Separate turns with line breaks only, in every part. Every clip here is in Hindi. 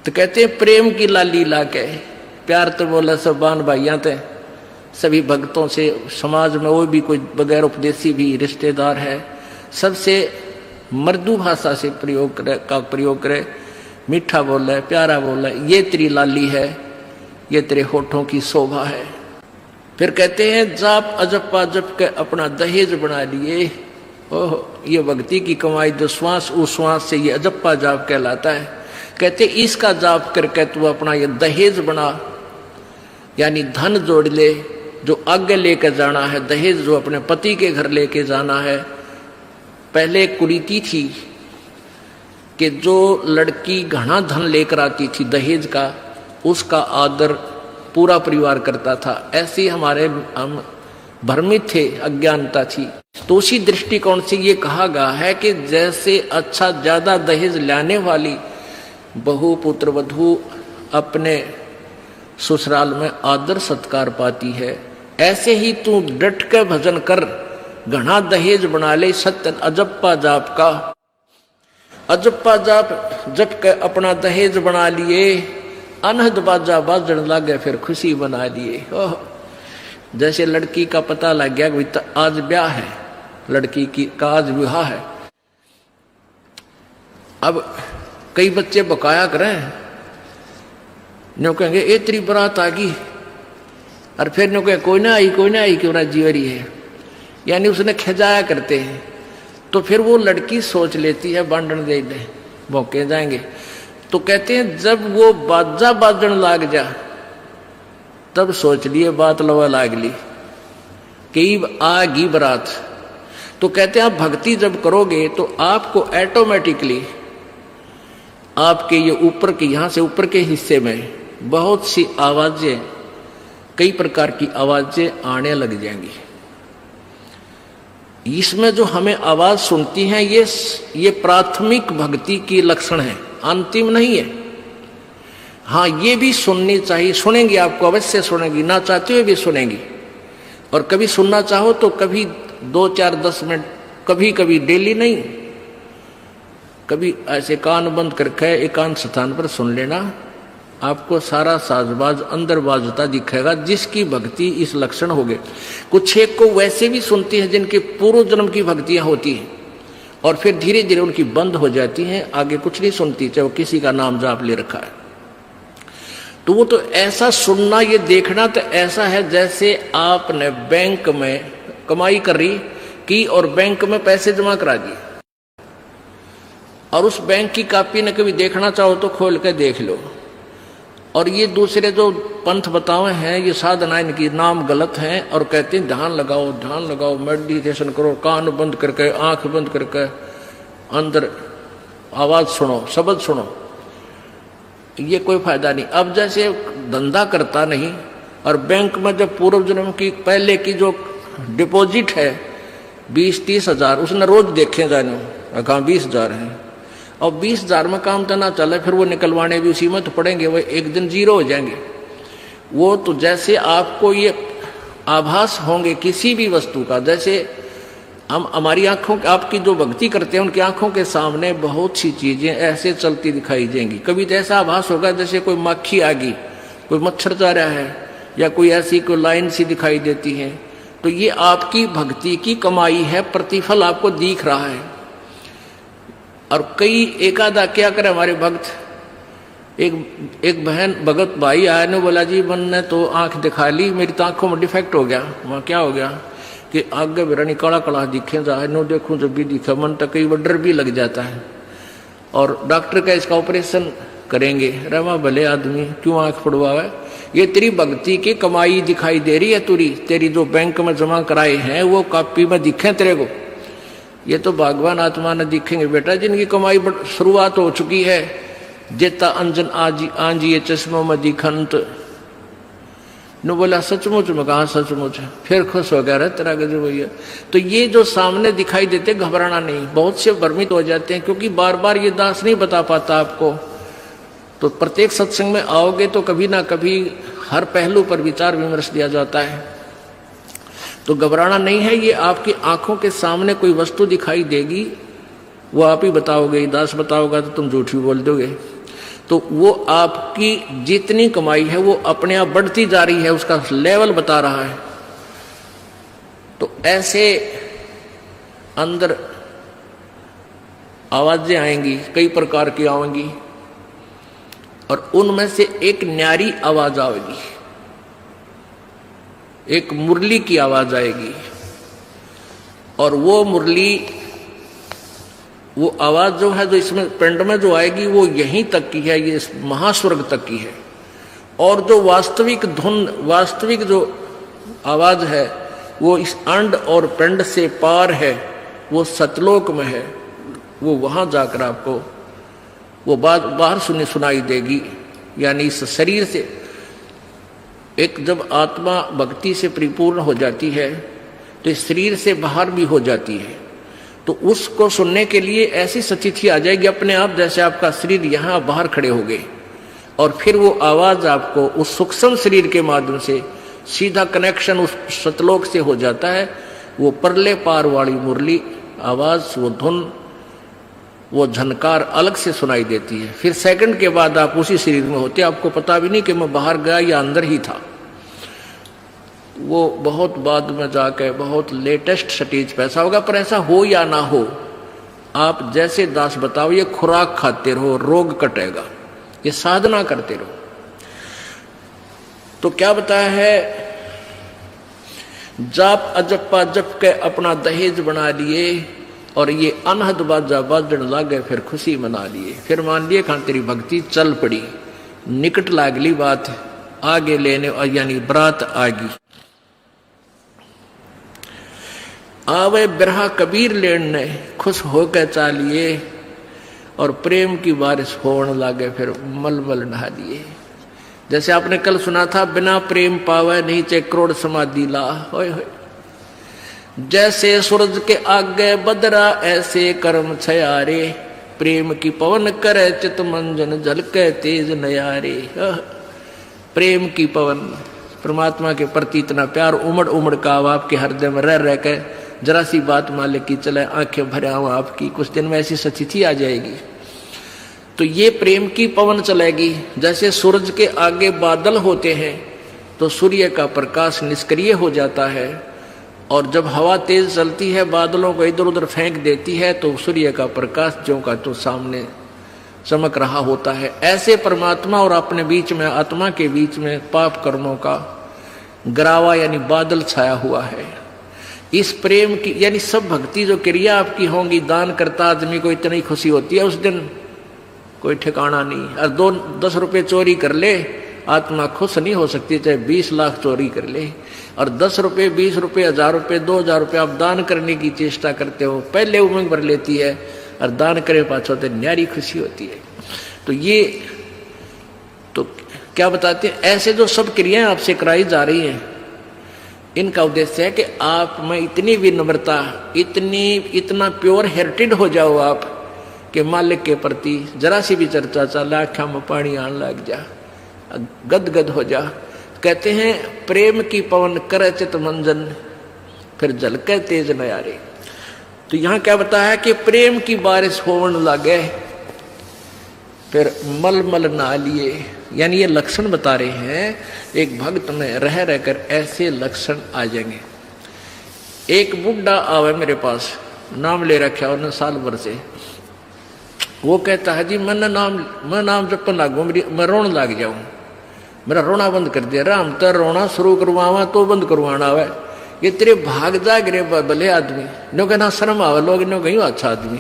तो कहते हैं प्रेम की लाली लाके, प्यार तो बोला सब बान भाइयां थे, सभी भक्तों से, समाज में वो भी कोई बगैर उपदेशी भी रिश्तेदार है, सबसे मृदु भाषा से प्रयोग करे, मीठा बोला है, प्यारा बोला है, ये तेरी लाली है, ये तेरे होठों की शोभा है। फिर कहते हैं जाप अजप्पा जप के अपना दहेज बना लिए। ओह, ये भक्ति की कमाई जो श्वास उस श्वास से ये अजप्पा जाप कहलाता है। कहते इसका जाप करके तू अपना ये दहेज बना, यानी धन जोड़ ले जो आगे लेकर जाना है, दहेज जो अपने पति के घर लेके जाना है। पहले कुरीति थी कि जो लड़की घना धन लेकर आती थी दहेज का, उसका आदर पूरा परिवार करता था। ऐसे हमारे हम भ्रमित थे, अज्ञानता थी। तो उसी दृष्टिकोण से ये कहा गया है कि जैसे अच्छा ज्यादा दहेज लाने वाली बहु पुत्र वधू अपने ससुराल में आदर सत्कार पाती है, ऐसे ही तू डट के भजन कर, घना दहेज बना ले सत्य अजप्पा जाप का। अजप्पा जाप जप के अपना दहेज बना लिए, अनहद बाजा बाजन लागे फिर खुशी बना लिए। ओह, जैसे लड़की का पता लग गया कि आज ब्याह है, लड़की की का आज विवाह है। अब कई बच्चे बकाया करें, न्यू कहेंगे ए तेरी बारात आ गई, और फिर न्यू कहे कोई ना आई क्यों ना जीवरी है, यानी उसने खिजाया करते हैं। तो फिर वो लड़की सोच लेती है बांधन दे दे, मौके जाएंगे। तो कहते हैं जब वो बाजा बाजन लाग जा तब सोच लिए बात लवा लाग ली कि आगी बरात। तो कहते हैं आप भक्ति जब करोगे तो आपको ऑटोमेटिकली आपके ये ऊपर के यहां से ऊपर के हिस्से में बहुत सी आवाजें, कई प्रकार की आवाजें आने लग जाएंगी। इसमें जो हमें आवाज सुनती हैं ये प्राथमिक भक्ति की लक्षण है, अंतिम नहीं है। हाँ, ये भी सुननी चाहिए, सुनेंगी, आपको अवश्य सुनेंगी, ना चाहते हुए भी सुनेंगी। और कभी सुनना चाहो तो कभी 2, 4, 10 मिनट, कभी कभी डेली नहीं, कभी ऐसे कान बंद करके एकांत स्थान पर सुन लेना, आपको सारा साजबाज अंदर बाजता दिखेगा, जिसकी भक्ति इस लक्षण हो गए। कुछ एक को वैसे भी सुनती हैं जिनके पूर्व जन्म की भक्तियां होती हैं और फिर धीरे धीरे उनकी बंद हो जाती हैं, आगे कुछ नहीं सुनती, चाहे वो किसी का नाम जाप ले रखा है। तो वो तो ऐसा सुनना, ये देखना तो ऐसा है जैसे आपने बैंक में कमाई करी की और बैंक में पैसे जमा करा दिए, और उस बैंक की कॉपी ने कभी देखना चाहो तो खोल के देख लो। और ये दूसरे जो पंथ बताए हैं, ये साधना इनकी नाम गलत हैं और कहते हैं ध्यान लगाओ, मेडिटेशन करो, कान बंद करके, आंख बंद करके, अंदर आवाज सुनो, शब्द सुनो, ये कोई फायदा नहीं। अब जैसे धंधा करता नहीं और बैंक में जब पूर्व जन्म की पहले की जो डिपॉजिट है 20-30 हजार, उसने रोज देखे जाने कहा 20,000 है, और 20,000 में काम तो ना चले, फिर वो निकलवाने भी उसी में तो पड़ेंगे, वो एक दिन जीरो हो जाएंगे। वो तो जैसे आपको ये आभास होंगे किसी भी वस्तु का, जैसे हम हमारी आंखों, आपकी जो भक्ति करते हैं उनकी आंखों के सामने बहुत सी चीजें ऐसे चलती दिखाई देंगी। कभी तो ऐसा आभास होगा जैसे कोई मक्खी आ गई, कोई मच्छर जा रहा है, या कोई ऐसी कोई लाइन सी दिखाई देती है। तो ये आपकी भक्ति की कमाई है, प्रतिफल आपको दिख रहा है। और कई एकादा क्या करे हमारे भक्त, एक बहन भगत भाई आया ने बोला जी मैंने तो आंख दिखा ली, मेरी तो आंखों में डिफेक्ट हो गया। वहाँ क्या हो गया कि आगे मेरा काला काला दिखे जाए, नो देखूं जब भी दिखा, मन तक कई डर भी लग जाता है। और डॉक्टर का इसका ऑपरेशन करेंगे, रमा भले आदमी क्यों आंख पड़वावे, ये तेरी भक्ति की कमाई दिखाई दे रही है, तेरी जो बैंक में जमा कराए हैं वो कॉपी में दिखे तेरे को। ये तो भगवान आत्मा ने दिखेंगे बेटा, जिनकी कमाई शुरुआत हो चुकी है। जेता अंजन आंजी ये चश्मों में दिखंत नो बोला सचमुच में, कहा सचमुच, फिर खुश हो गया, तेरा गजब भैया। तो ये जो सामने दिखाई देते घबराना नहीं, बहुत से भ्रमित हो जाते हैं क्योंकि बार बार ये दास नहीं बता पाता आपको। तो प्रत्येक सत्संग में आओगे तो कभी ना कभी हर पहलू पर विचार विमर्श दिया जाता है। तो घबराना नहीं है, ये आपकी आंखों के सामने कोई वस्तु दिखाई देगी, वो आप ही बताओगे, दास बताओगा तो तुम झूठ भी बोल दोगे। तो वो आपकी जितनी कमाई है वो अपने आप बढ़ती जा रही है, उसका लेवल बता रहा है। तो ऐसे अंदर आवाजें आएंगी, कई प्रकार की आएंगी, और उनमें से एक न्यारी आवाज आएगी, एक मुरली की आवाज आएगी, और वो मुरली, वो आवाज जो है, जो इसमें पिंड में जो आएगी वो यहीं तक की है, ये महास्वर्ग तक की है। और जो वास्तविक धुन, वास्तविक जो आवाज है वो इस अंड और पिंड से पार है, वो सतलोक में है। वो वहां जाकर आपको वो बात बाहर सुनाई देगी। यानी इस शरीर से एक जब आत्मा भक्ति से परिपूर्ण हो जाती है तो इस शरीर से बाहर भी हो जाती है, तो उसको सुनने के लिए ऐसी स्थिति आ जाएगी अपने आप, जैसे आपका शरीर यहाँ बाहर खड़े हो गए, और फिर वो आवाज आपको उस सूक्ष्म शरीर के माध्यम से सीधा कनेक्शन उस सतलोक से हो जाता है। वो परले पार वाली मुरली आवाज, वो धुन, वो झनकार अलग से सुनाई देती है। फिर सेकंड के बाद आप उसी शरीर में होते, आपको पता भी नहीं कि मैं बाहर गया या अंदर ही था। वो बहुत बाद में जाके बहुत लेटेस्ट स्टेज पे ऐसा होगा, पर ऐसा हो या ना हो, आप जैसे दास बताओ, ये खुराक खाते रहो, रोग कटेगा, ये साधना करते रहो। तो क्या बताया है, जाप अजप्पा जप के अपना दहेज बना लिए, और ये अनहद बाजा बाजन लागे, फिर खुशी मना लिए। फिर मान लिए खान तेरी भक्ति चल पड़ी, निकट लागली बात आगे लेने, यानी बरात आगी। आवे बिरहा कबीर लेने, खुश होकर चालिए, और प्रेम की बारिश होने लागे, फिर मलमल नहा लिए। जैसे आपने कल सुना था, बिना प्रेम पावे नहीं चे करोड़ समाधि ला। होय होय, जैसे सूरज के आगे बदरा ऐसे कर्म छयारे, प्रेम की पवन करे चित मंजन झलके तेज नयारे। प्रेम की पवन, परमात्मा के प्रति इतना प्यार उमड़ उमड़ का आपके हृदय में रह रह के जरा सी बात मालिक की चले, आंखें भरे आऊं आपकी, कुछ दिन में ऐसी स्थिति आ जाएगी। तो ये प्रेम की पवन चलेगी। जैसे सूरज के आगे बादल होते हैं तो सूर्य का प्रकाश निष्क्रिय हो जाता है, और जब हवा तेज चलती है बादलों को इधर उधर फेंक देती है तो सूर्य का प्रकाश ज्यों का तो सामने चमक रहा होता है। ऐसे परमात्मा और अपने बीच में, आत्मा के बीच में पाप कर्मों का गरावा यानी बादल छाया हुआ है। इस प्रेम की यानी सब भक्ति जो क्रिया आपकी होंगी, दान करता आदमी को इतनी खुशी होती है उस दिन कोई ठिकाना नहीं। और 10 रुपये चोरी कर ले, आत्मा खुश नहीं हो सकती, चाहे 20 लाख चोरी कर ले। और 10 रुपये, 20 रुपये, 1000 रुपये, 2000 रुपये आप दान करने की चेष्टा करते हो, पहले उमंग भर लेती है, और दान करे पाछो तो न्यारी खुशी होती है। तो ये तो क्या बताते हैं, ऐसे जो सब क्रियाएं आपसे कराई जा रही हैं, इनका उद्देश्य है कि आप में इतनी विनम्रता, इतना प्योर हार्टेड हो जाओ आप कि मालिक के प्रति जरा सी भी चर्चा चला, आँखों में पानी आने लग जा, गदगद हो जा। कहते हैं प्रेम की पवन करे चित मंजन, फिर झलके तेज नयारे। तो यहाँ क्या बताया है कि प्रेम की बारिश होने लगे, फिर मलमल नहा लिए। यानी ये लक्षण बता रहे हैं, एक भक्त में रह रहकर ऐसे लक्षण आ जाएंगे। एक बुढ़ा आवे मेरे पास, नाम ले रखा उन्होंने साल भर से। वो कहता है जी मैं नाम जपन लागू, मैं रोने लग जाऊं, मेरा रोना बंद कर दिया। राम तो रोना शुरू करवावा तो बंद करवाना आवे, ये तेरे भाग जा गिरे भले आदमी, नो कहना शर्म आवे, लोग नो कहीं अच्छा आदमी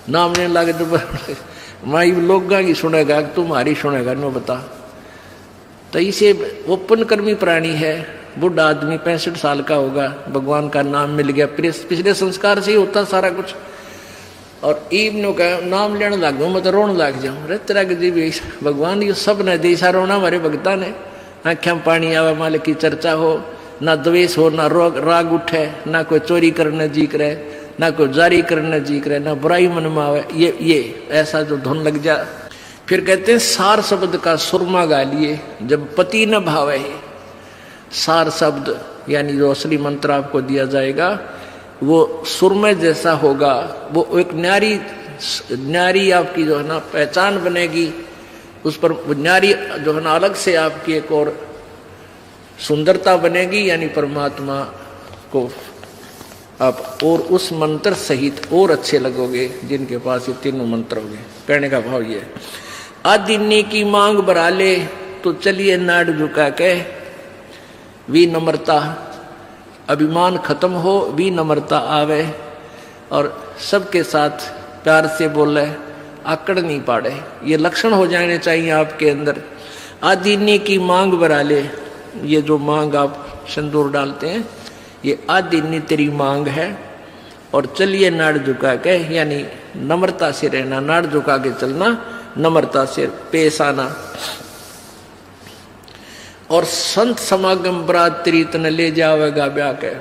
नाम नहीं लागे तो माई लोग की सुनेगा तुम्हारी सुनेगा, नो बता। तो इसे ओपन कर्मी प्राणी है, बुढ़ा आदमी 65 साल का होगा, भगवान का नाम मिल गया, पिछले संस्कार से ही होता सारा कुछ। और ईब नो कह नाम लेने लग गो, मैं तो रोने लग जाऊं। रे तेरा जी भगवान ये सब ने देसा रोना हमारे भगता ने, आँखें में पानी आवे, मालिक की चर्चा हो, ना द्वेष हो, ना राग उठे, ना कोई चोरी करने जी करे, ना कोई जारी करने जी करे, ना बुराई मन में आवे, ये ऐसा जो धुन लग जा। फिर कहते हैं सार शब्द का सुरमा गा लिए, जब पति न भावे। सार शब्द यानी जो असली मंत्र आपको दिया जाएगा वो सुरमे जैसा होगा, वो एक न्यारी आपकी जो है ना पहचान बनेगी, उस पर न्यारी जो है ना अलग से आपकी एक और सुंदरता बनेगी, यानी परमात्मा को आप और उस मंत्र सहित और अच्छे लगोगे जिनके पास ये तीनों मंत्र होंगे। कहने का भाव ये, आदिन्नी की मांग भरा ले तो चलिए नाड़ झुका के, विनम्रता, अभिमान खत्म हो, विनम्रता आवे और सबके साथ प्यार से बोले, आकड़ नहीं पाड़े, ये लक्षण हो जाने चाहिए आपके अंदर। आदिन्नी की मांग भरा ले, ये जो मांग आप सिंदूर डालते हैं ये आदिन्नी तेरी मांग है, और चलिए नाड़ झुका के, यानी नम्रता से रहना, नाड़ झुका के चलना, नम्रता से पेश आना। और संत समागम बरात तेरी तन ले जावेगा ब्याह के।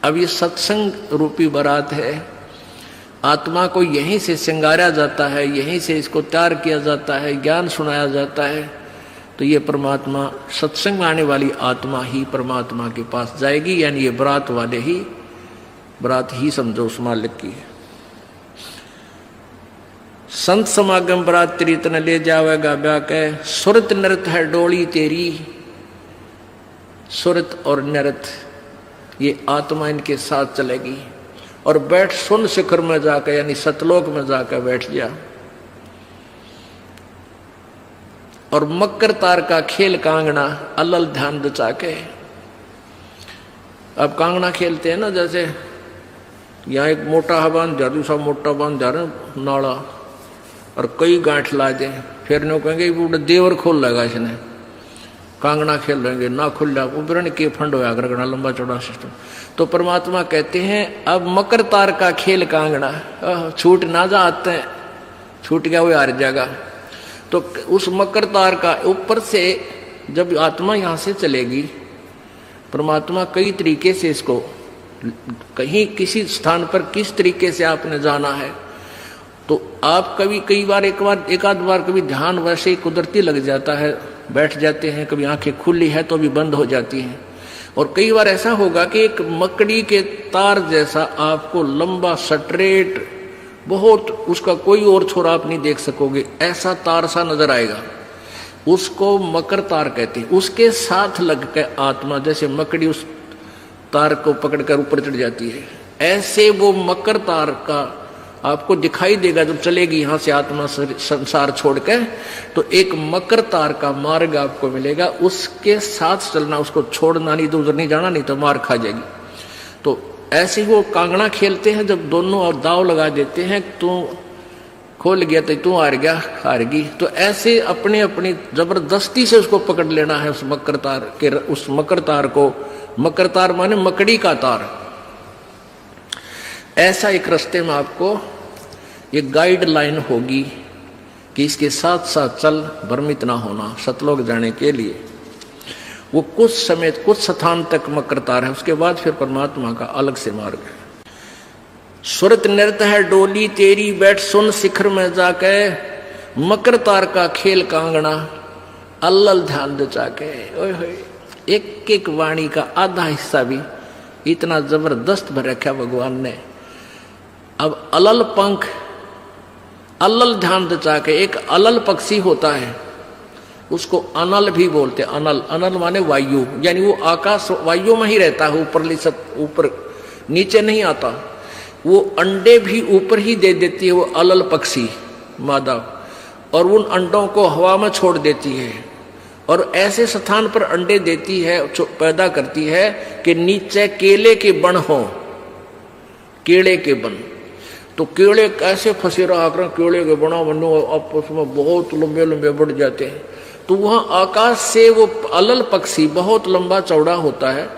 अब ये सत्संग रूपी बरात है, आत्मा को यहीं से श्रृंगारा जाता है, यहीं से इसको तैयार किया जाता है, ज्ञान सुनाया जाता है, तो ये परमात्मा सत्संग में आने वाली आत्मा ही परमात्मा के पास जाएगी, यानी ये बरात वाले ही, बरात ही समझो उस मालिक की है। संत समागम बरात तेरी तन ले जावेगा ब्याह के, सुरत नृत है डोली तेरी। सुरत और नृत ये आत्मा इनके साथ चलेगी, और बैठ सुन शिखर में जाकर, यानी सतलोक में जाकर बैठ जा। और मकर तार का खेल कांगना, अलल ध्यान दचा के। अब कांगना खेलते हैं ना, जैसे यहाँ एक मोटा बांध जा, दूसरा मोटा बांध जा रहे नाला, और कई गांठ ला जाए, फिर नो कहेंगे वो देवर खोल लेगा इसने, कांगना खेल लेंगे ना खुल जा, उबरण के फंड होया करना, लंबा चौड़ा सिस्टम। तो परमात्मा कहते हैं अब मकर तार का खेल कांगना, छूट ना जा आते हैं, छूट गया वो हार जाएगा। तो उस मकर तार का ऊपर से जब आत्मा यहाँ से चलेगी, परमात्मा कई तरीके से इसको, कहीं किसी स्थान पर किस तरीके से आपने जाना है, तो आप कभी एक आध बार कभी ध्यान वैसे ही कुदरती लग जाता है, बैठ जाते हैं, कभी आंखें खुली है तो भी बंद हो जाती हैं, और कई बार ऐसा होगा कि एक मकड़ी के तार जैसा आपको लंबा स्ट्रेट, बहुत उसका कोई और छोर आप नहीं देख सकोगे, ऐसा तार सा नजर आएगा, उसको मकर तार कहते हैं। उसके साथ लग के आत्मा जैसे मकड़ी उस तार को पकड़कर ऊपर चढ़ जाती है, ऐसे वो मकर तार का आपको दिखाई देगा जब चलेगी यहाँ से आत्मा संसार छोड़ के, तो एक मकर तार का मार्ग आपको मिलेगा, उसके साथ चलना, उसको छोड़ना नहीं, तो उधर नहीं जाना, नहीं तो मार खा जाएगी। तो ऐसे ही वो कांगड़ा खेलते हैं, जब दोनों और दाव लगा देते हैं, तू खोल गया तो तू हार गया, हारगी, तो ऐसे अपने अपनी जबरदस्ती से उसको पकड़ लेना है, उस मकर तार के, उस मकर तार को। मकर तार माने मकड़ी का तार। ऐसा एक रास्ते में आपको ये गाइडलाइन होगी कि इसके साथ साथ चल, भ्रमित ना होना, सतलोक जाने के लिए। वो कुछ समय कुछ स्थान तक मकर तार है, उसके बाद फिर परमात्मा का अलग से मार्ग है। सुरत नृत्य है डोली तेरी, बैठ सुन शिखर में जाके, मकर तार का खेल कांगना, अल्लल ध्यान दचा के। ओए होए, एक एक वाणी का आधा हिस्सा भी इतना जबरदस्त भर रखा भगवान ने। अब अलल पंख, अल्लल ध्यान दचा के, एक अलल पक्षी होता है, उसको अनल भी बोलते हैं। अनल, अनल माने वायु, यानी वो आकाश वायु में ही रहता है, ऊपर नीचे नहीं आता। वो अंडे भी ऊपर ही दे देती है, वो अलल पक्षी मादा, और उन अंडों को हवा में छोड़ देती है, और ऐसे स्थान पर अंडे देती है, पैदा करती है कि नीचे केले के बन हो, केले के बन। तो केले कैसे फंसे रहा कर, केले के बना बनो आपस में बहुत लंबे लंबे बढ़ जाते हैं। तो वहाँ आकाश से वो अलल पक्षी बहुत लंबा चौड़ा होता है,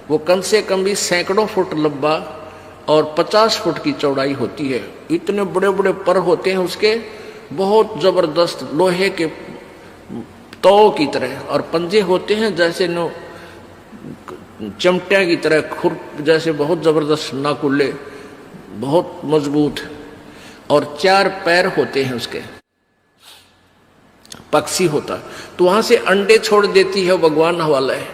वो कम से कम भी सैकड़ों फुट लंबा और 50 फुट की चौड़ाई होती है। इतने बड़े बड़े पर होते हैं उसके, बहुत जबरदस्त लोहे के तौ की तरह, और पंजे होते हैं जैसे नो चमटिया की तरह, खुर जैसे बहुत जबरदस्त नाकुल्ले, बहुत मजबूत, और 4 पैर होते हैं उसके, पक्षी होता। तो वहां से अंडे छोड़ देती है भगवान हवाला है।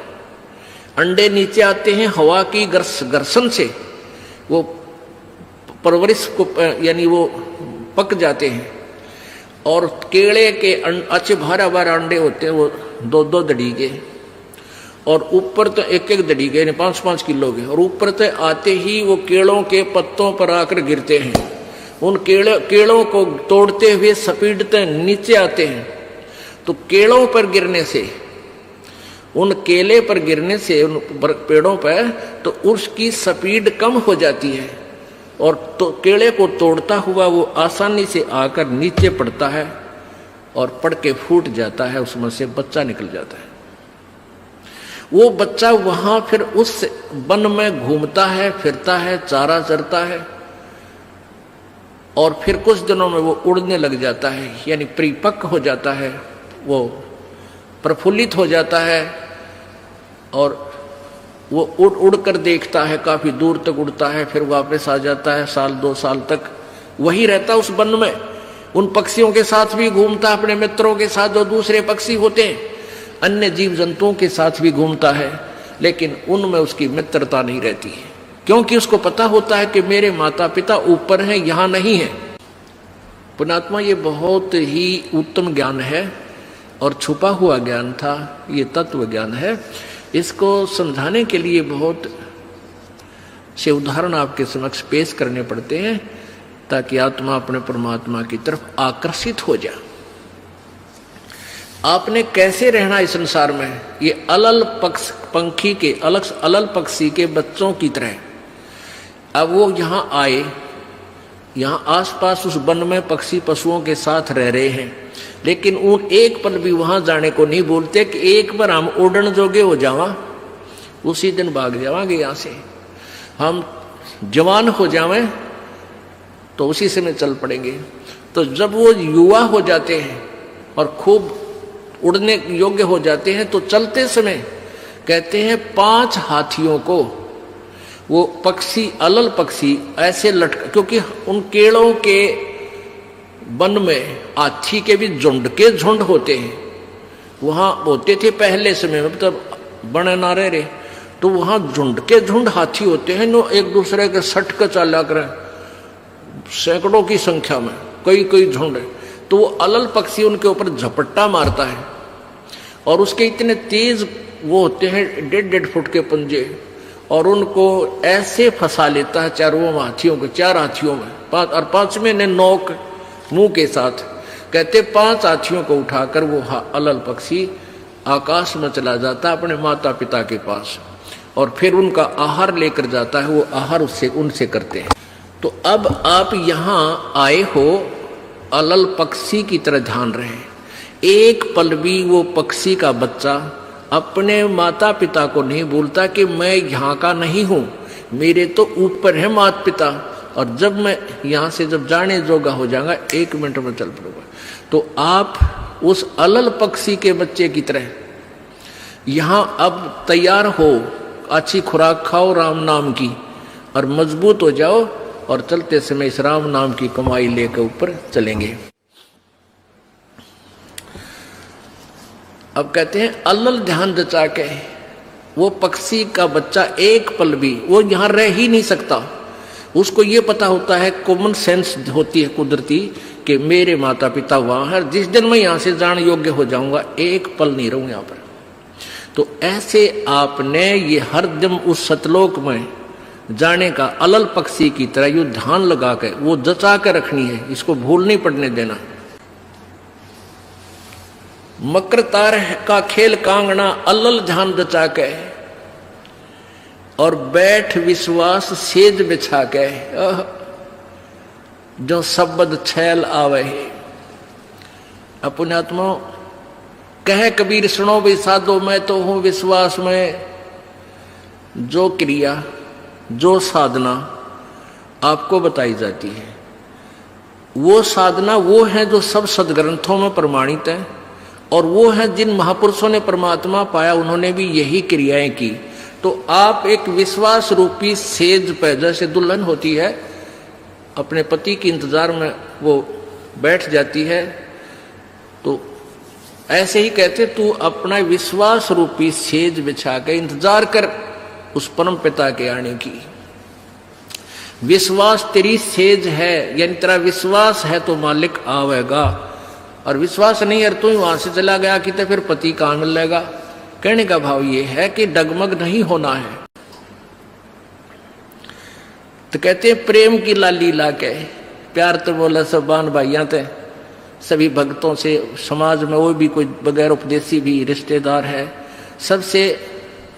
अंडे नीचे आते हैं हवा की घर्षण से, वो परवरिश को यानी वो पक जाते हैं, और केले के अच्छे भारा भारा अंडे होते हैं, वो 2-2 दड़ी के, और ऊपर तो 1-1 दड़ी के, 5-5 किलो के, और ऊपर से आते ही वो केलों के पत्तों पर आकर गिरते हैं। उन केलों को तोड़ते हुए सपीटते नीचे आते हैं। तो केलों पर गिरने से, उन केले पर गिरने से, उन पेड़ों पर, तो उसकी स्पीड कम हो जाती है और तो केले को तोड़ता हुआ वो आसानी से आकर नीचे पड़ता है और पड़ के फूट जाता है, उसमें से बच्चा निकल जाता है। वो बच्चा वहां फिर उस वन में घूमता है, फिरता है, चारा चरता है, और फिर कुछ दिनों में वो उड़ने लग जाता है, यानी परिपक्व हो जाता है, वो प्रफुल्लित हो जाता है, और वो उड़ उड़ कर देखता है, काफी दूर तक उड़ता है, फिर वापस आ जाता है, 1-2 साल तक वही रहता उस वन में। उन पक्षियों के साथ भी घूमता, अपने मित्रों के साथ जो दूसरे पक्षी होते हैं, अन्य जीव जंतुओं के साथ भी घूमता है, लेकिन उनमें उसकी मित्रता नहीं रहती है, क्योंकि उसको पता होता है कि मेरे माता पिता ऊपर हैं, यहां नहीं है। पुण्यात्मा, ये बहुत ही उत्तम ज्ञान है और छुपा हुआ ज्ञान था, ये तत्व ज्ञान है। इसको समझाने के लिए बहुत से उदाहरण आपके समक्ष पेश करने पड़ते हैं, ताकि आत्मा अपने परमात्मा की तरफ आकर्षित हो जाए। आपने कैसे रहना इस संसार में, ये अलल पंखी के, अलल पक्षी के बच्चों की तरह। अब वो यहाँ आए, यहाँ आसपास उस वन में पक्षी पशुओं के साथ रह रहे हैं, लेकिन उन एक पल भी वहां जाने को नहीं बोलते कि एक बार हम उड़न जोगे हो जावा, उसी दिन भाग जावांगे यहाँ से, हम जवान हो जावें तो उसी समय चल पड़ेंगे। तो जब वो युवा हो जाते हैं और खूब उड़ने योग्य हो जाते हैं, तो चलते समय कहते हैं 5 हाथियों को वो पक्षी, अलल पक्षी ऐसे लटका, क्योंकि उन केलों के वन में हाथी के भी झुंड के झुंड होते हैं, वहां होते थे पहले समय में, तब बने ना रहे, तो वहां झुंड के झुंड हाथी होते हैं, नो एक दूसरे के सट कर चला कर, सैकड़ों की संख्या में, कई झुंड। तो वो अलल पक्षी उनके ऊपर झपट्टा मारता है, और उसके इतने तेज वो होते हैं 1.5 फुट के पंजे, और उनको ऐसे फंसा लेता है चारों हाथियों को, 4 हाथियों में, 5 और 5वें ने नोक मुंह के साथ। कहते 5 हाथियों को उठाकर वो अलल पक्षी आकाश में चला जाता है अपने माता पिता के पास, और फिर उनका आहार लेकर जाता है, वो आहार उससे उनसे करते हैं। तो अब आप यहाँ आए हो, अलल पक्षी की तरह ध्यान रहे, एक पल भी वो पक्षी का बच्चा अपने माता पिता को नहीं बोलता कि मैं यहाँ का नहीं हूँ, मेरे तो ऊपर है माता पिता, और जब मैं यहाँ से जब जाने जोगा हो जाऊंगा 1 मिनट में चल पड़ूंगा। तो आप उस अलल पक्षी के बच्चे की तरह यहाँ अब तैयार हो, अच्छी खुराक खाओ राम नाम की, और मजबूत हो जाओ, और चलते समय इस राम नाम की कमाई लेकर ऊपर चलेंगे। अब कहते हैं अलल ध्यान दचा के वो पक्षी का बच्चा एक पल भी वो यहाँ रह ही नहीं सकता। उसको ये पता होता है, कॉमन सेंस होती है कुदरती, कि मेरे माता पिता वहां है, जिस दिन मैं यहाँ से जाने योग्य हो जाऊंगा एक पल नहीं रहूं यहाँ पर। तो ऐसे आपने ये हर दिन उस सतलोक में जाने का अलल पक्षी की तरह यू ध्यान लगा के वो जचा कर रखनी है, इसको भूल नहीं पड़ने देना। मकर तार का खेल कांगना अलल ध्यान दचा के, और बैठ विश्वास सेज बिछा के, जो शब्द छैल आवे। अपने आत्मा कह कबीर सुनो भी साधो, मैं तो हूं विश्वास में। जो क्रिया जो साधना आपको बताई जाती है, वो साधना वो है जो सब सदग्रंथों में प्रमाणित है, और वो है जिन महापुरुषों ने परमात्मा पाया उन्होंने भी यही क्रियाएं की। तो आप एक विश्वास रूपी सेज पे, जैसे दुल्हन होती है अपने पति के इंतजार में वो बैठ जाती है, तो ऐसे ही कहते तू अपना विश्वास रूपी सेज बिछा के इंतजार कर उस परम पिता के आने की। विश्वास तेरी सेज है, यानी तेरा विश्वास है तो मालिक आवेगा। और विश्वास नहीं है तू ही वहां से चला गया कि तो फिर पति कहाँ मिल लेगा। कहने का भाव ये है कि डगमग नहीं होना है। तो कहते हैं प्रेम की लाली ला के प्यार तो बोला सब बान भाइयां थे सभी भक्तों से, समाज में वो भी कोई बगैर उपदेशी भी रिश्तेदार है, सबसे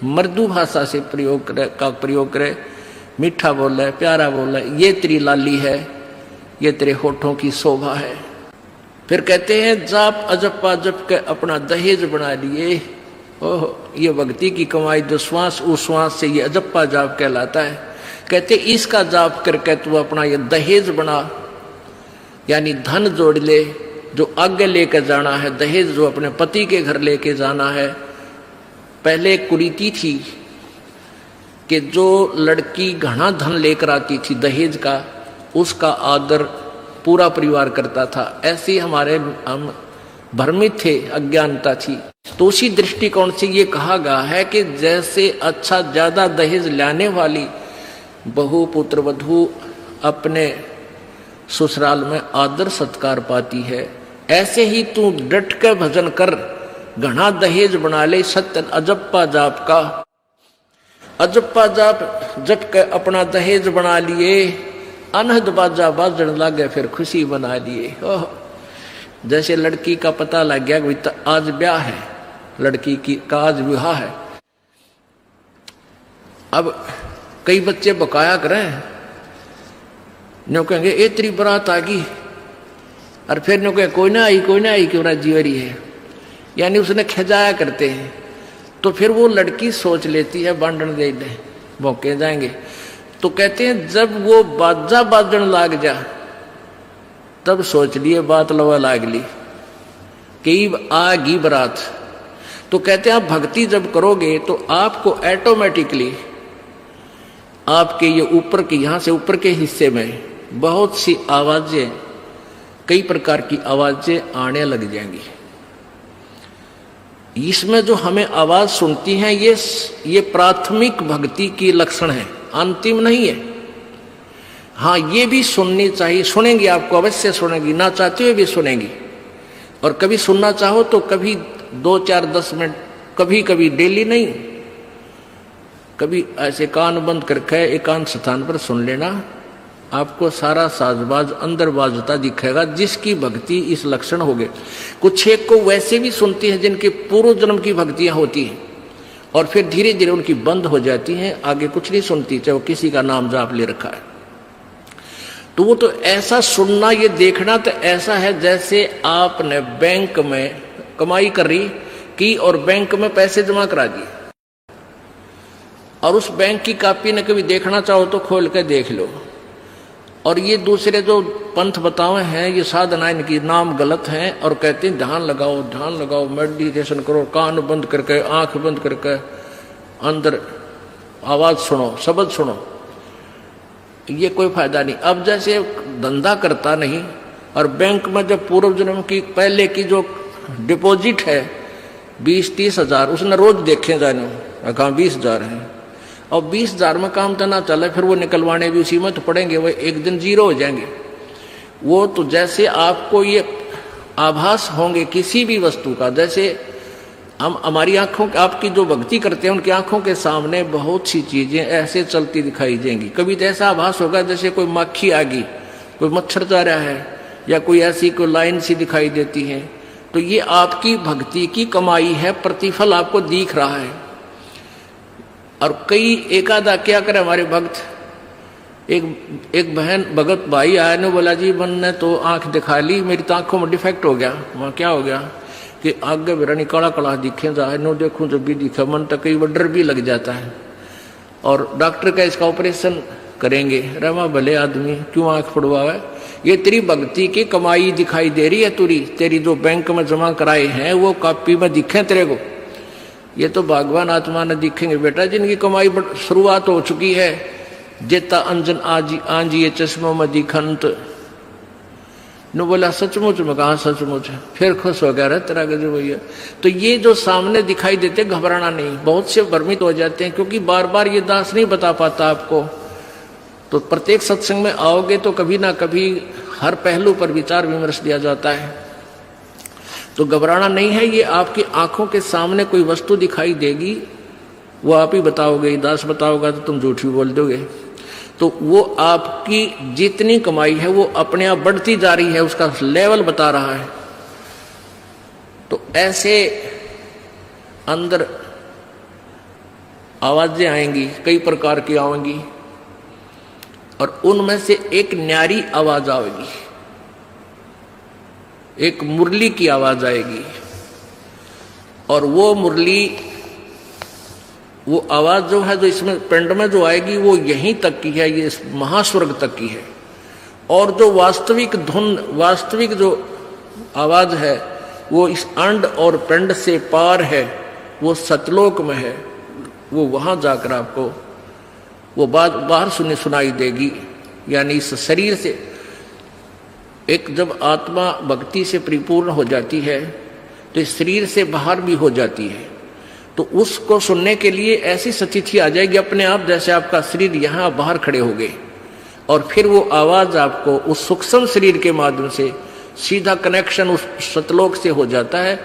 मृदु भाषा से प्रयोग करे, मीठा बोल है, प्यारा बोल है, ये तेरी लाली है, ये तेरे होठों की शोभा है। फिर कहते हैं जाप अजप्पा जप के अपना दहेज बना लिए। ओह, ये भक्ति की कमाई जो श्वास उस श्वास से ये अजप्पा जाप कहलाता है। कहते इसका जाप करके तू अपना ये दहेज बना, यानी धन जोड़ ले जो आगे लेकर जाना है, दहेज जो अपने पति के घर लेके जाना है। पहले कुरीति थी कि जो लड़की घना धन लेकर आती थी दहेज का, उसका आदर पूरा परिवार करता था। ऐसे हमारे हम भ्रमित थे, अज्ञानता थी। तो उसी दृष्टिकोण से ये कहा गया है कि जैसे अच्छा ज्यादा दहेज लाने वाली बहु पुत्र वधू अपने ससुराल में आदर सत्कार पाती है, ऐसे ही तू डट के भजन कर, घना दहेज बना ले सत्य अजप्पा जाप का। अजप्पा जाप जप के अपना दहेज बना लिए, अनहद बाजा बाजन लागे फिर खुशी बना लिए। ओह, जैसे लड़की का पता लग गया कि आज ब्याह है, लड़की की का आज विवाह है। अब कई बच्चे बकाया करें, न्यों कहेंगे ए तेरी बरात आ गई, और फिर न्यों कहे कोई ना आई क्यों ना जीवरी है, यानी उसने खजाया करते हैं। तो फिर वो लड़की सोच लेती है बांधन दे दे भौंके जाएंगे। तो कहते हैं जब वो बाजा बाजन लाग जा तब सोच लिए बात लवा लाग ली कि आगी बरात। तो कहते हैं आप भक्ति जब करोगे तो आपको ऑटोमेटिकली आपके ये ऊपर के यहां से ऊपर के हिस्से में बहुत सी आवाजें, कई प्रकार की आवाजें आने लग जाएंगी। इसमें जो हमें आवाज सुनती हैं ये प्राथमिक भक्ति की लक्षण है, अंतिम नहीं है। हाँ, ये भी सुननी चाहिए, सुनेंगी आपको अवश्य सुनेंगी, ना चाहते हुए भी सुनेंगी। और कभी सुनना चाहो तो कभी 2, 4, 10 मिनट, कभी कभी डेली नहीं, कभी ऐसे कान बंद करके एकांत स्थान पर सुन लेना, आपको सारा साजबाज अंदर बाजता दिखेगा, जिसकी भक्ति इस लक्षण हो गए। कुछ एक को वैसे भी सुनती हैं जिनके पूर्व जन्म की भक्तियां होती हैं और फिर धीरे धीरे उनकी बंद हो जाती हैं, आगे कुछ नहीं सुनती, चाहे वो किसी का नाम जाप ले रखा है। तो वो तो ऐसा सुनना, ये देखना तो ऐसा है जैसे आपने बैंक में कमाई करी की और बैंक में पैसे जमा करा दिए, और उस बैंक की कापी ने कभी देखना चाहो तो खोल के देख लो। और ये दूसरे जो पंथ बतावे हैं, ये साधना इनकी नाम गलत हैं, और कहते हैं ध्यान लगाओ, मेडिटेशन करो, कान बंद करके, आंख बंद करके, अंदर आवाज सुनो, शब्द सुनो, ये कोई फायदा नहीं। अब जैसे धंधा करता नहीं और बैंक में जब पूर्व जन्म की पहले की जो डिपॉजिट है 20-30 हजार, उसने रोज देखे जाने कहा 20 हजार है, और 20 हजार में काम तो ना चले, फिर वो निकलवाने भी उसी में तो पड़ेंगे, वो एक दिन जीरो हो जाएंगे। वो तो जैसे आपको ये आभास होंगे किसी भी वस्तु का, जैसे हम हमारी आंखों, आपकी जो भक्ति करते हैं उनकी आंखों के सामने बहुत सी चीजें ऐसे चलती दिखाई देंगी। कभी तो ऐसा आभास होगा जैसे कोई मक्खी आ गई, कोई मच्छर जा रहा है, या कोई ऐसी कोई लाइन सी दिखाई देती है। तो ये आपकी भक्ति की कमाई है, प्रतिफल आपको दिख रहा है। और कई एकादा क्या करे हमारे भक्त, एक बहन भगत भाई आया ने बोला जी मैंने तो आंख दिखा ली, मेरी तो आंखों में डिफेक्ट हो गया। वहाँ क्या हो गया कि आगे बेरानी काला काला दिखे जाए, नो देखूं जब भी दिखा, मन तो कई बार डर भी लग जाता है। और डॉक्टर का इसका ऑपरेशन करेंगे, रमा भले आदमी क्यों आंख फुड़वावे, ये तेरी भक्ति की कमाई दिखाई दे रही है, तेरी जो बैंक में जमा कराए हैं वो कापी में दिखे तेरे को, ये तो भगवान आत्मा ने दिखेंगे बेटा, जिनकी कमाई शुरुआत हो चुकी है। जेता अंजन आंजी ये चश्मों में दिखंत न बोला सचमुच में, कहा सचमुच, फिर खुश हो गया रहा तेरा गजब भैया। तो ये जो सामने दिखाई देते घबराना नहीं, बहुत से भ्रमित हो जाते हैं क्योंकि बार बार ये दास नहीं बता पाता आपको। तो प्रत्येक सत्संग में आओगे तो कभी ना कभी हर पहलू पर विचार विमर्श दिया जाता है। तो घबराना नहीं है। ये आपकी आंखों के सामने कोई वस्तु दिखाई देगी, वो आप ही बताओगे, दास बताओगा तो तुम झूठ भी बोल दोगे। तो वो आपकी जितनी कमाई है वो अपने आप बढ़ती जा रही है, उसका लेवल बता रहा है। तो ऐसे अंदर आवाजें आएंगी, कई प्रकार की आएंगी, और उनमें से एक न्यारी आवाज आएगी, एक मुरली की आवाज आएगी। और वो मुरली, वो आवाज जो है, जो इसमें पिंड में जो आएगी, वो यहीं तक की है, ये इस महास्वर्ग तक की है। और जो वास्तविक धुन, वास्तविक जो आवाज है, वो इस अंड और पिंड से पार है, वो सतलोक में है। वो वहां जाकर आपको वो बात बाहर सुनाई देगी। यानी इस शरीर से एक जब आत्मा भक्ति से परिपूर्ण हो जाती है तो इस शरीर से बाहर भी हो जाती है। तो उसको सुनने के लिए ऐसी स्थिति आ जाएगी अपने आप, जैसे आपका शरीर यहाँ बाहर खड़े हो गए, और फिर वो आवाज आपको उस सूक्ष्म शरीर के माध्यम से सीधा कनेक्शन उस सतलोक से हो जाता है।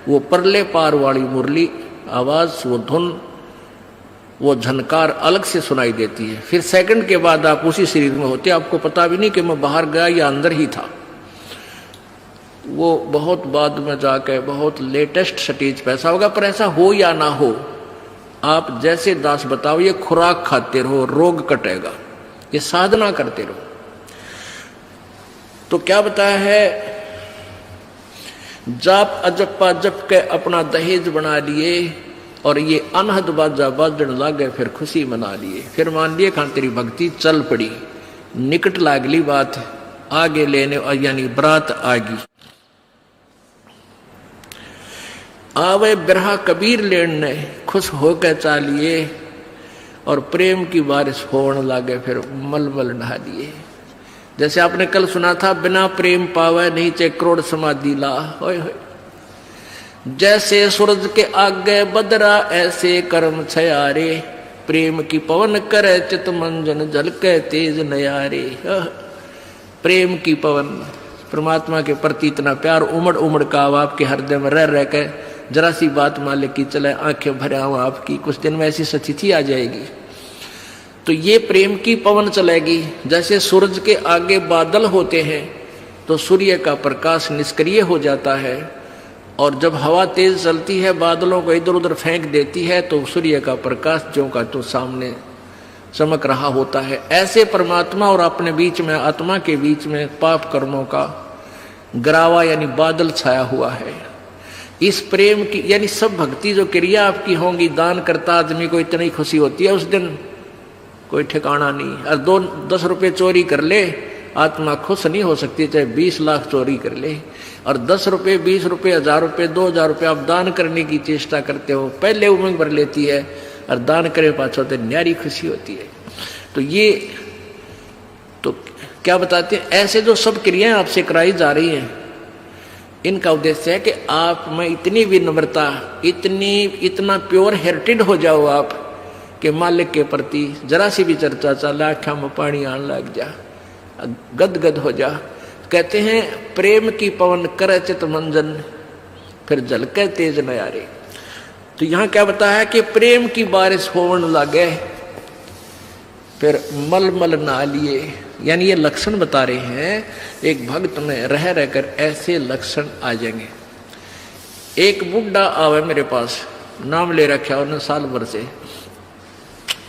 वो परले पार वाली मुरली आवाज, वो धुन, वो झनकार अलग से सुनाई देती है। फिर सेकंड के बाद आप उसी शरीर में होते, आपको पता भी नहीं कि मैं बाहर गया या अंदर ही था। वो बहुत बाद में जाके बहुत लेटेस्ट स्टेज पे ऐसा होगा। पर ऐसा हो या ना हो, आप जैसे दास बताओ, ये खुराक खाते रहो, रोग कटेगा, ये साधना करते रहो। तो क्या बताया है, जाप अजप्पा जप के अपना दहेज बना लिए, और ये अनहद बाजा बाजन लागे, फिर खुशी मना लिए। फिर मान लिए खान तेरी भक्ति चल पड़ी, निकट लागली बात आगे लेने, यानी बरात आगी। आवे बिरहा कबीर लेने, खुश होकर चालिए, और प्रेम की बारिश होने लागे, फिर मलमल नहा दिए। जैसे आपने कल सुना था, बिना प्रेम पावे नहीं चे करोड़ समाधि ला। होय होय, जैसे सूरज के आगे बदरा ऐसे कर्म छयारे, प्रेम की पवन करे चित मंजन झलके तेज नयारे। प्रेम की पवन, परमात्मा के प्रति इतना प्यार उमड़ उमड़ का आपके हृदय में रह के, जरा सी बात मालिक की चले आंखें भरे आऊं आपकी, कुछ दिन में ऐसी स्थिति आ जाएगी। तो ये प्रेम की पवन चलेगी। जैसे सूरज के आगे बादल होते हैं तो सूर्य का प्रकाश निष्क्रिय हो जाता है, और जब हवा तेज चलती है बादलों को इधर उधर फेंक देती है तो सूर्य का प्रकाश ज्यों का तो सामने चमक रहा होता है। ऐसे परमात्मा और अपने बीच में, आत्मा के बीच में पाप कर्मों का गरावा यानी बादल छाया हुआ है। इस प्रेम की यानी सब भक्ति जो क्रिया आपकी होंगी, दान करता आदमी को इतनी खुशी होती है, उस दिन कोई ठिकाना नहीं। और 10 रुपये चोरी कर ले, आत्मा खुश नहीं हो सकती, चाहे 20 लाख चोरी कर ले। और 10 रुपये, 20 रुपये, 1000 रुपये, 2000 रुपये आप दान करने की चेष्टा करते हो, पहले उमंग भर लेती है, और दान करे पाछो तो न्यारी खुशी होती है। तो ये तो क्या बताते हैं, ऐसे जो सब क्रियाएं आपसे कराई जा रही हैं, इनका उद्देश्य है कि आप में इतनी विनम्रता, इतना प्योर हेरिटेड हो जाओ आप कि मालिक के प्रति जरा सी भी चर्चा चला आँखों में पानी आने लग जा, गदगद हो जा। कहते हैं प्रेम की पवन करे चित मंजन, फिर झलके तेज नयारे। तो यहाँ क्या बताया कि प्रेम की बारिश होने लगे, फिर मलमल नहा लिए। यानी ये लक्षण बता रहे हैं, एक भक्त में रह रहकर ऐसे लक्षण आ जाएंगे। एक बुढ़ा आवे मेरे पास, नाम ले रखा उन्हें साल भर से।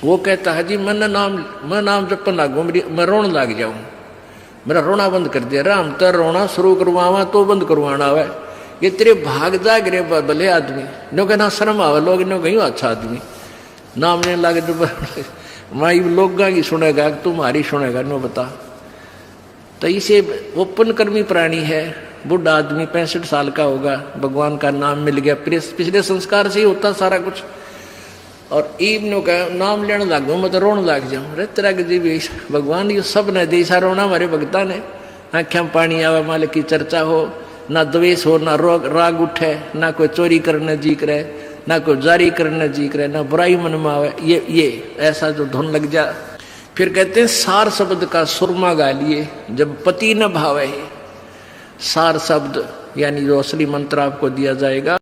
वो कहता है जी मैं नाम जपन लागू, मैं रोने लग जाऊं, मेरा रोना बंद कर दिया। राम तो रोना शुरू करवावा तो बंद करवाना आवे, ये तेरे भाग जाग रे भले आदमी, नो कहना शर्म आवे, लोग नो कहीं अच्छा आदमी नाम नहीं लागे तो माई लोग की सुनेगा तुम्हारी सुनेगा, नो बता। तो इसे ओपन कर्मी प्राणी है, बुढ़ा आदमी 65 साल का होगा, भगवान का नाम मिल गया, पिछले संस्कार से ही होता सारा कुछ। और ईब का नाम लेने लग गया, मैं तो रोने लग जाऊँ। अरे तेरा जी भी भगवान ये सब ने देसा रोना हमारे भगता ने, आँखें में पानी आवे, मालिक की चर्चा हो, ना द्वेष हो, ना राग उठे, ना कोई चोरी करने जी करे, ना कोई जारी करने जी करे, ना बुराई मन में आवे, ये ऐसा जो धुन लग जा। फिर कहते हैं सार शब्द का सुरमा गा लिए, जब पति न भावे सार शब्द यानी जो असली मंत्र आपको दिया जाएगा।